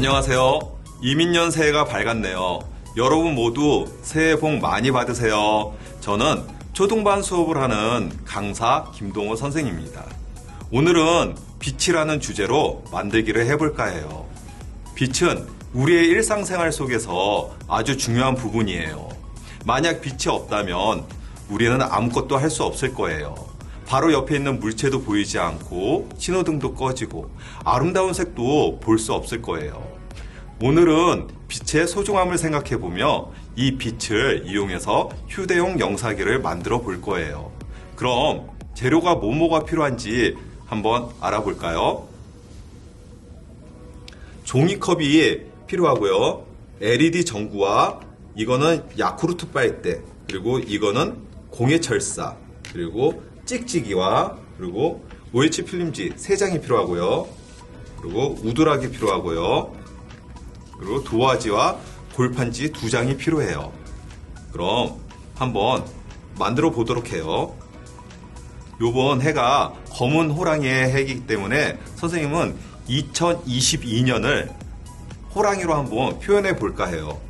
안녕하세요. 이민년 새해가 밝았네요. 여러분 모두 새해 복 많이 받으세요. 저는 초등반 수업을 하는 강사 김동호 선생입니다. 오늘은 빛이라는 주제로 만들기를 해볼까 해요. 빛은 우리의 일상생활 속에서 아주 중요한 부분이에요. 만약 빛이 없다면 우리는 아무것도 할 수 없을 거예요. 바로 옆에 있는 물체도 보이지 않고 신호등도 꺼지고 아름다운 색도 볼 수 없을 거예요. 오늘은 빛의 소중함을 생각해보며 이 빛을 이용해서 휴대용 영상기를 만들어 볼 거예요. 그럼 재료가 뭐가 필요한지 한번 알아볼까요? 종이컵이 필요하고요. LED 전구와 이거는 야쿠르트 빨대, 그리고 이거는 공예철사, 그리고 찍찍이와 그리고 OH 필름지 3장이 필요하고요. 그리고 우드락이 필요하고요. 그리고 도화지와 골판지 2장이 필요해요. 그럼 한번 만들어 보도록 해요. 요번 해가 검은 호랑이의 해이기 때문에 선생님은 2022년을 호랑이로 한번 표현해 볼까 해요.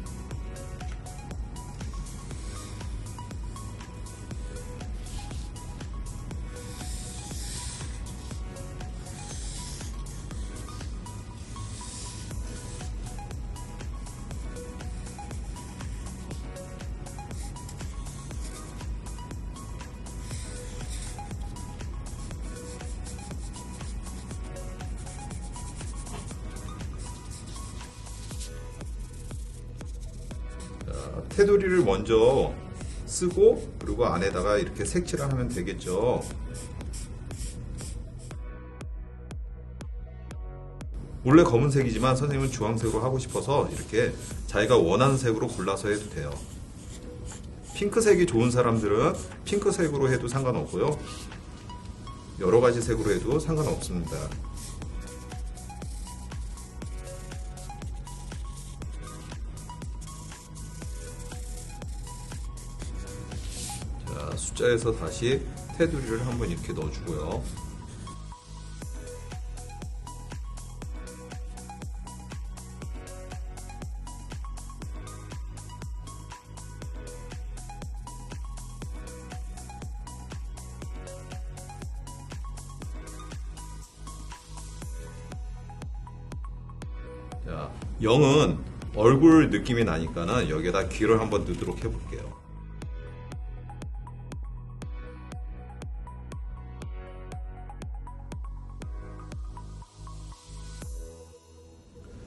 테두리를 먼저 쓰고 그리고 안에다가 이렇게 색칠을 하면 되겠죠. 원래 검은색이지만 선생님은 주황색으로 하고 싶어서 이렇게 자기가 원하는 색으로 골라서 해도 돼요. 핑크색이 좋은 사람들은 핑크색으로 해도 상관없고요. 여러 가지 색으로 해도 상관없습니다. 숫자에서 다시 테두리를 한번 이렇게 넣어주고요. 자, 0은 얼굴 느낌이 나니까는 여기에다 귀를 한번 넣도록 해볼게요.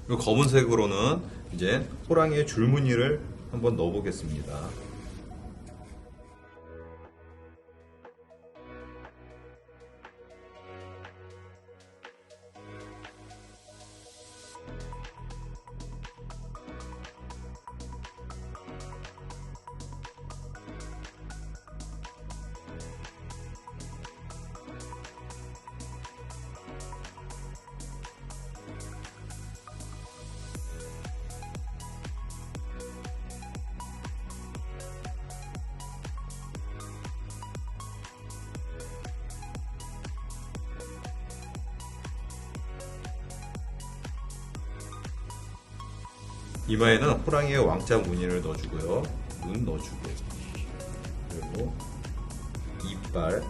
그리고 검은색으로는 이제 호랑이의 줄무늬를 한번 넣어보겠습니다. 이마에는 호랑이의 왕자 무늬를 넣어주고요. 눈 넣어주고, 그리고 이빨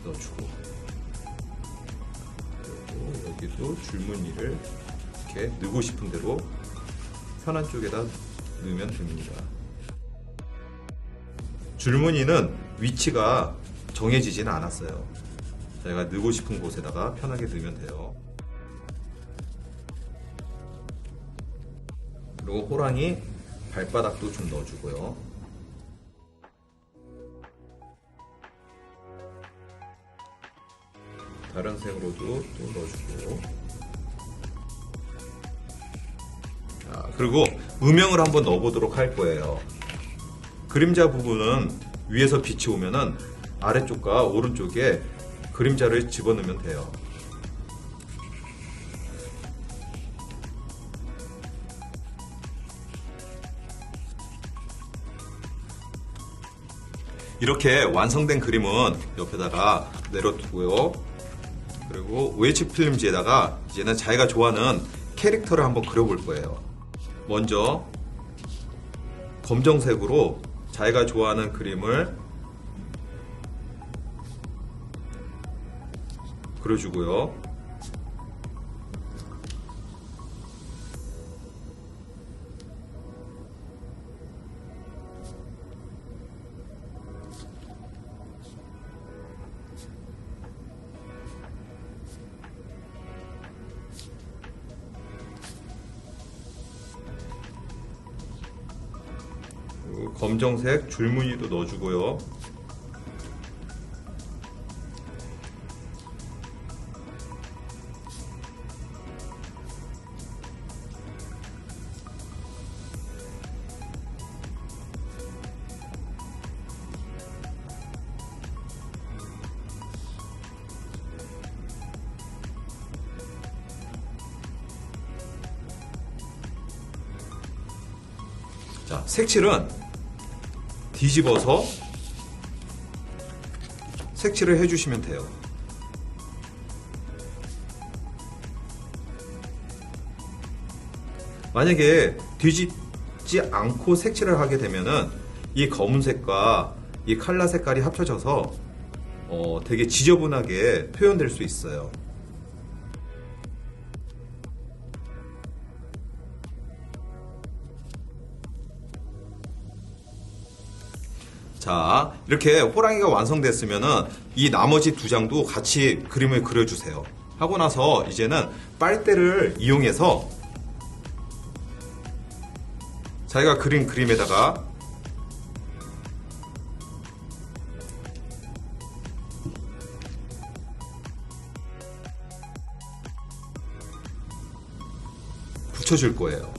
넣어주고, 그리고 여기도 줄무늬를 이렇게 넣고 싶은 대로 편한 쪽에다 넣으면 됩니다. 줄무늬는 위치가 정해지지는 않았어요. 저희가 넣고 싶은 곳에다가 편하게 넣으면 돼요. 그리고 호랑이 발바닥도 좀 넣어주고요. 다른 색으로도 또 넣어주고. 자, 그리고 음영을 한번 넣어보도록 할 거예요. 그림자 부분은 위에서 빛이 오면은 아래쪽과 오른쪽에 그림자를 집어넣으면 돼요. 이렇게 완성된 그림은 옆에다가 내려두고요. 그리고 OH 필름지에다가 이제는 자기가 좋아하는 캐릭터를 한번 그려볼 거예요. 먼저 검정색으로 자기가 좋아하는 그림을 그려주고요. 검정색 줄무늬도 넣어주고요. 자, 색칠은 뒤집어서 색칠을 해주시면 돼요. 만약에 뒤집지 않고 색칠을 하게 되면은 이 검은색과 이 칼라 색깔이 합쳐져서 되게 지저분하게 표현될 수 있어요. 자, 이렇게 호랑이가 완성됐으면은 이 나머지 두 장도 같이 그림을 그려주세요. 하고 나서 이제는 빨대를 이용해서 자기가 그린 그림에다가 붙여줄 거예요.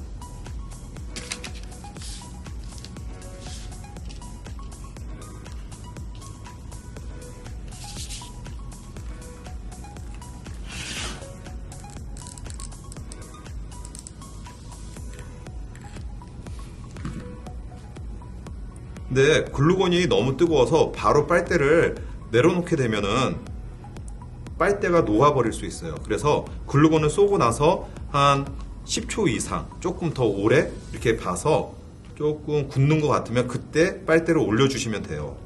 근데 글루건이 너무 뜨거워서 바로 빨대를 내려놓게 되면은 빨대가 녹아버릴 수 있어요. 그래서 글루건을 쏘고 나서 한 10초 이상 조금 더 오래 이렇게 봐서 조금 굳는 것 같으면 그때 빨대를 올려주시면 돼요.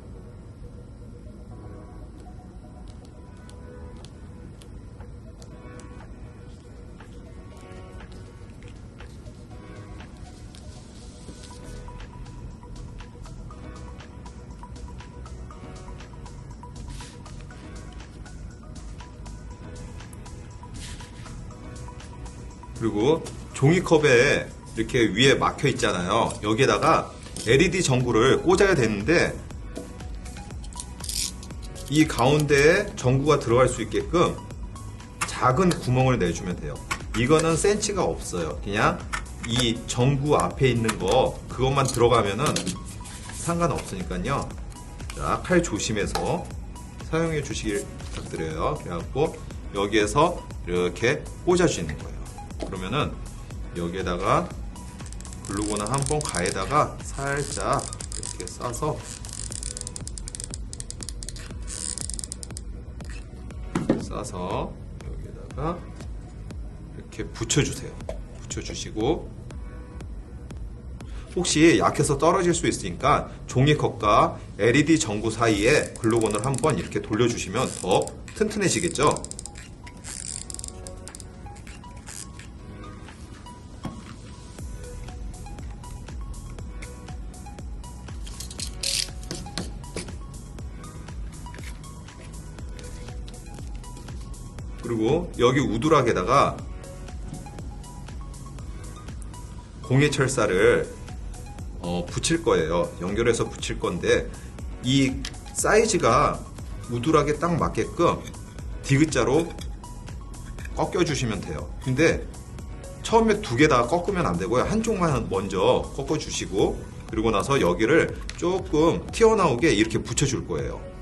그리고 종이컵에 이렇게 위에 막혀 있잖아요. 여기에다가 LED 전구를 꽂아야 되는데 이 가운데에 전구가 들어갈 수 있게끔 작은 구멍을 내주면 돼요. 이거는 센치가 없어요. 그냥 이 전구 앞에 있는 거 그것만 들어가면은 상관없으니까요. 자, 칼 조심해서 사용해 주시길 부탁드려요. 그래갖고 여기에서 이렇게 꽂아주는 거예요. 그러면은 여기에다가 글루건을 한번 가에다가 살짝 이렇게 싸서 여기에다가 이렇게 붙여주세요. 붙여주시고 혹시 약해서 떨어질 수 있으니까 종이컵과 LED 전구 사이에 글루건을 한번 이렇게 돌려주시면 더 튼튼해지겠죠? 그리고 여기 우두락에다가 공예철사를 붙일 거예요. 연결해서 붙일 건데 이 사이즈가 우두락에 딱 맞게끔 디귿자로 꺾여주시면 돼요. 근데 처음에 두 개 다 꺾으면 안 되고요. 한쪽만 먼저 꺾어주시고 그리고 나서 여기를 조금 튀어나오게 이렇게 붙여줄 거예요.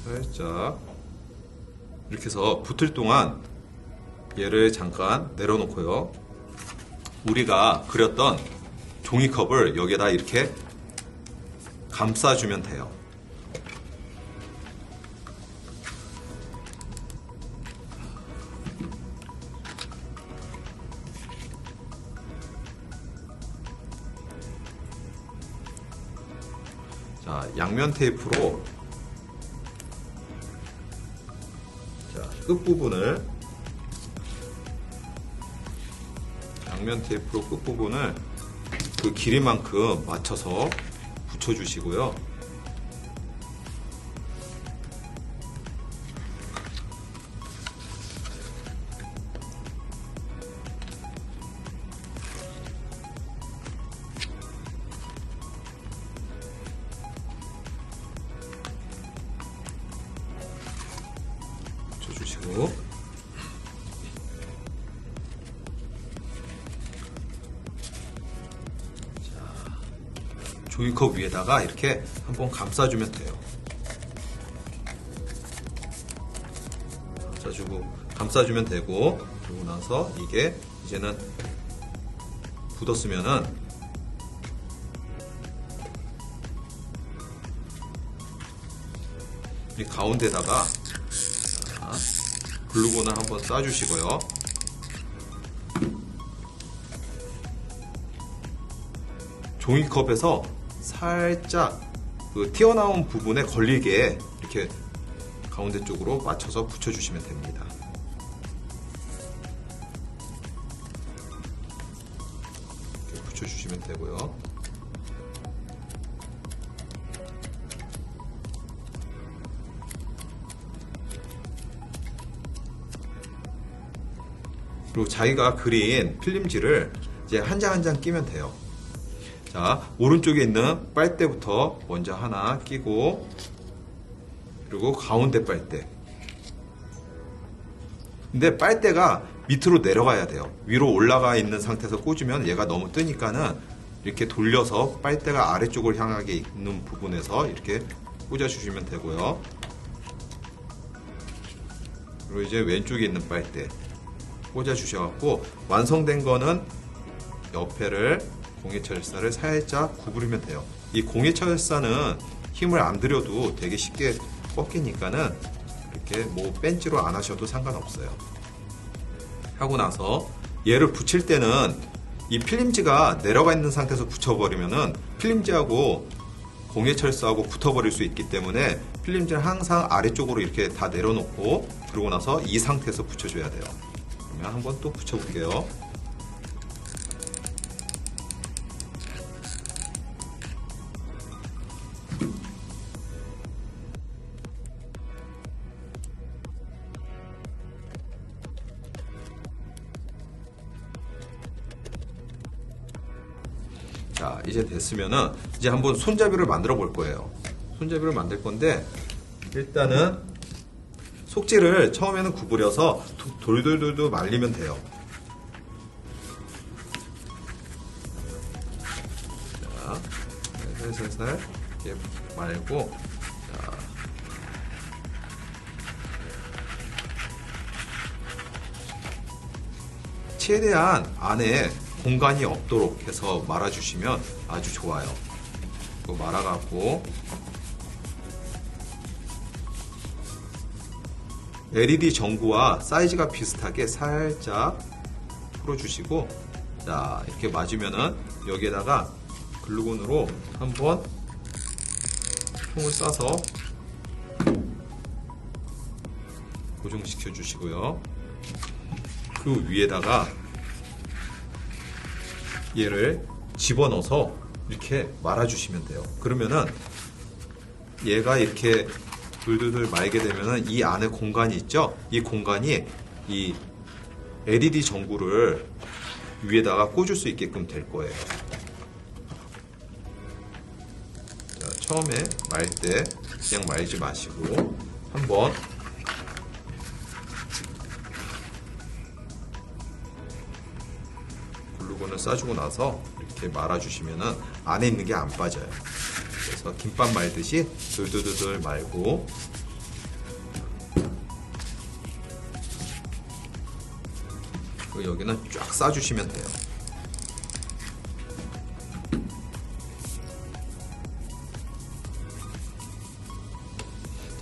살짝 이렇게 해서 붙을 동안 얘를 잠깐 내려놓고요. 우리가 그렸던 종이컵을 여기에다 이렇게 감싸주면 돼요. 자, 양면 테이프로 자, 끝부분을 양면 테이프로 끝부분을 그 길이만큼 맞춰서 붙여주시고요. 붙여주시고 종이컵 위에다가 이렇게 한번 감싸주면 돼요. 감싸주면 되고, 그러고 나서 이게 이제는 굳었으면은 이 가운데다가 글루건을 한번 쏴주시고요. 종이컵에서 살짝 그 튀어나온 부분에 걸리게 이렇게 가운데 쪽으로 맞춰서 붙여주시면 됩니다. 이렇게 붙여주시면 되고요. 그리고 자기가 그린 필름지를 이제 한 장 한 장 끼면 돼요. 자, 오른쪽에 있는 빨대부터 먼저 하나 끼고, 그리고 가운데 빨대. 근데 빨대가 밑으로 내려가야 돼요. 위로 올라가 있는 상태에서 꽂으면 얘가 너무 뜨니까는 이렇게 돌려서 빨대가 아래쪽을 향하게 있는 부분에서 이렇게 꽂아주시면 되고요. 그리고 이제 왼쪽에 있는 빨대 꽂아주셔갖고, 완성된 거는 옆에를 공예철사를 살짝 구부리면 돼요. 이 공예철사는 힘을 안 들여도 되게 쉽게 꺾이니까는 이렇게 뭐 벤치로 안 하셔도 상관없어요. 하고 나서 얘를 붙일 때는 이 필름지가 내려가 있는 상태에서 붙여버리면은 필름지하고 공예철사하고 붙어버릴 수 있기 때문에 필름지는 항상 아래쪽으로 이렇게 다 내려놓고, 그러고 나서 이 상태에서 붙여줘야 돼요. 그러면 한번 또 붙여볼게요. 자, 이제 됐으면은 이제 한번 손잡이를 만들어 볼 거예요. 손잡이를 만들 건데, 일단은 속지를 처음에는 구부려서 돌돌돌돌 말리면 돼요. 자, 살살살 이렇게 말고, 자, 최대한 안에 공간이 없도록 해서 말아주시면 아주 좋아요. 이거 말아갖고 LED 전구와 사이즈가 비슷하게 살짝 풀어주시고, 자, 이렇게 맞으면은 여기에다가 글루건으로 한번 통을 싸서 고정시켜 주시고요. 그 위에다가 얘를 집어넣어서 이렇게 말아주시면 돼요. 그러면은 얘가 이렇게 돌돌돌 말게 되면은 이 안에 공간이 있죠? 이 공간이 이 LED 전구를 위에다가 꽂을 수 있게끔 될 거예요. 자, 처음에 말 때 그냥 말지 마시고 한번 글루건을 싸주고 나서 이렇게 말아주시면은 안에 있는 게 안 빠져요. 그래서 김밥 말듯이 돌돌돌돌 말고, 그리고 여기는 쫙 싸주시면 돼요.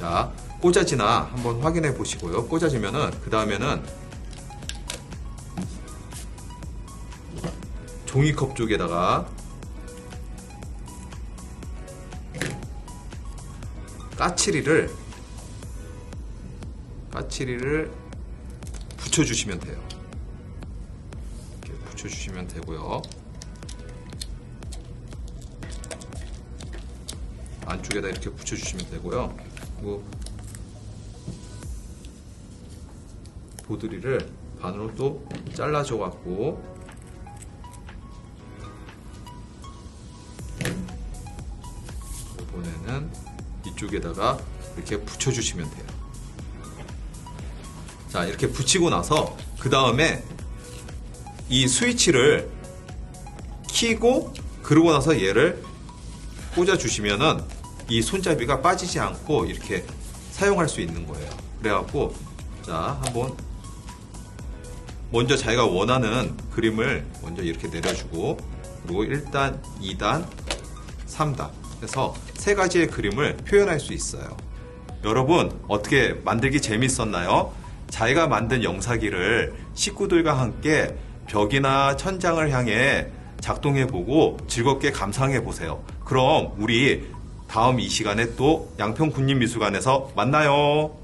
자, 꽂아지나 한번 확인해 보시고요. 꽂아지면은 그 다음에는 종이컵 쪽에다가 까치리를 붙여주시면 돼요. 이렇게 붙여주시면 되고요. 안쪽에다 이렇게 붙여주시면 되고요. 그리고 보드리를 반으로 또 잘라줘 갖고 이번에는 이쪽에다가 이렇게 붙여주시면 돼요. 자, 이렇게 붙이고 나서 그 다음에 이 스위치를 켜고 그러고 나서 얘를 꽂아주시면은 이 손잡이가 빠지지 않고 이렇게 사용할 수 있는 거예요. 그래갖고 자, 한번 먼저 자기가 원하는 그림을 먼저 이렇게 내려주고 그리고 1단, 2단, 3단 해서 세 가지의 그림을 표현할 수 있어요. 여러분 어떻게 만들기 재밌었나요? 자기가 만든 영사기를 식구들과 함께 벽이나 천장을 향해 작동해보고 즐겁게 감상해보세요. 그럼 우리 다음 이 시간에 또 양평군립미술관에서 만나요.